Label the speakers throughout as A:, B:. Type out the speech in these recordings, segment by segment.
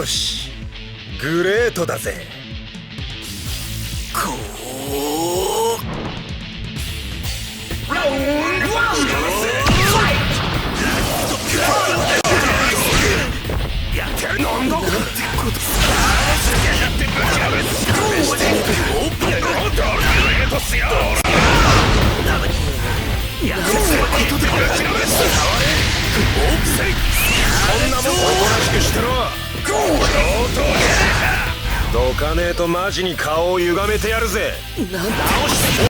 A: よし、グレートだぜ。こうラウンドワンファイト。やってるなんだってことさ。やってぶち破る。オープングレートスよ。やってることでぶち破る。こんなもんおとなしくしてろ。どかねえとマジに顔を歪めてやるぜ。なんだ直して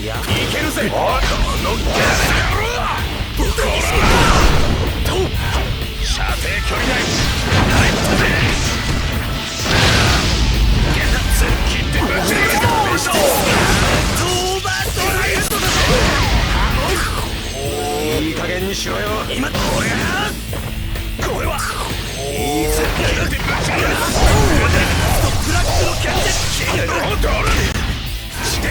A: いや、いけるぜ。このギャラ野郎。射程距離内。切ってぶち抜けた。いい加減にしろよ。今これはいいぜ。やってぶち抜けた。ブラックのキャンデッキしてやる。触れ。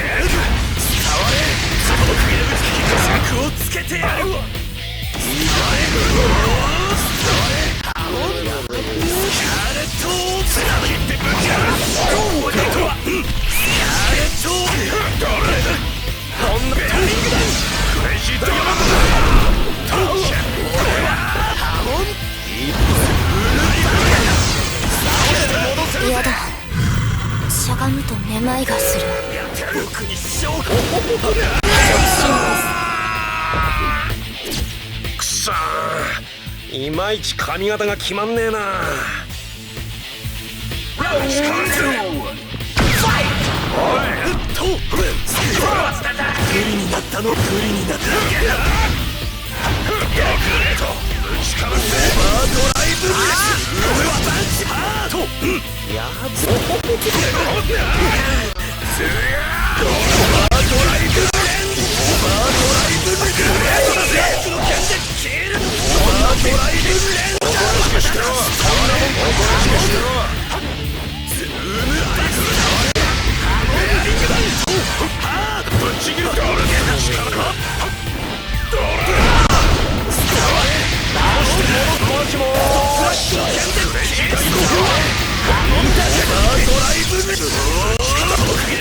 A: その首のぶつきに柵をつけてやる。いいぞ。ハモンキャレットを切ってぶち抜けた。キャレットこんなベアリングだ。クレイジーダイヤモンドだ。これはハモン
B: やだ、しゃがむとめまいがする。
A: 僕に勝負。くそー、いまいち髪型が決まんねえな。ラウンド2ファイト。不利になったの。不利になった。グレート打ちかわせ。オーバードライブレス。これはバンチハート。やつオーバードライブレン。オーバードライブレン。グレートだぜ。のキャンで消える。オーバードライブレン。おとなしくしてろ。そんなもんおとなしくしてろ。ズームアイス。ぶっちぎる。ドルゲータ力か。ドラスタワー直して戻すもフラッシュのキャンデル消えた。ドライブ力をかける。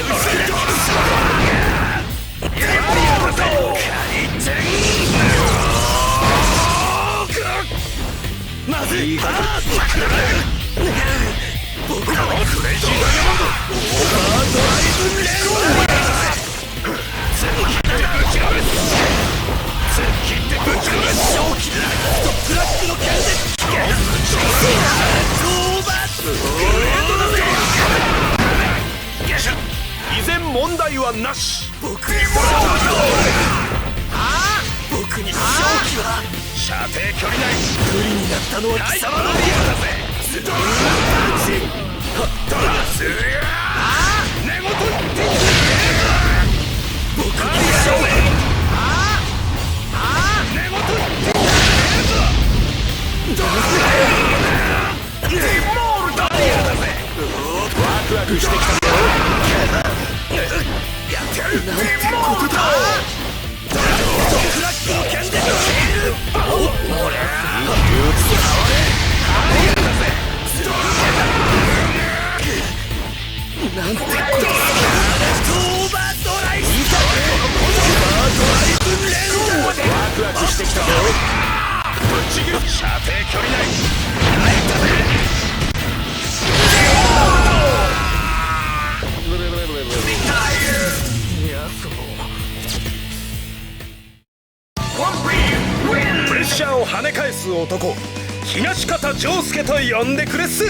A: まずい。僕らはクレイジーダイヤモンド。オーバードライブレン。全部切ってぶち破る。全部切ってぶち破る。正気ライトブラックのキャンデル。依然問題はなし。僕に勝機は射程距離内。不利になったのは貴様のリアだぜ。ドラス寝言って僕に勝利。寝言ってディモールダイヤだぜ。ワクワクしてきたぞ。やってやる。ディモールだ。クラックのキャンデル。おっ、俺なんてことだ。オーバードライブ。オーバードライブレンジ。ワクワクしてきたぞ。ぶっちぎる。射程距離内。入ったぜ。プレッシャーを跳ね返す男、東方丈介と呼んでくれっす。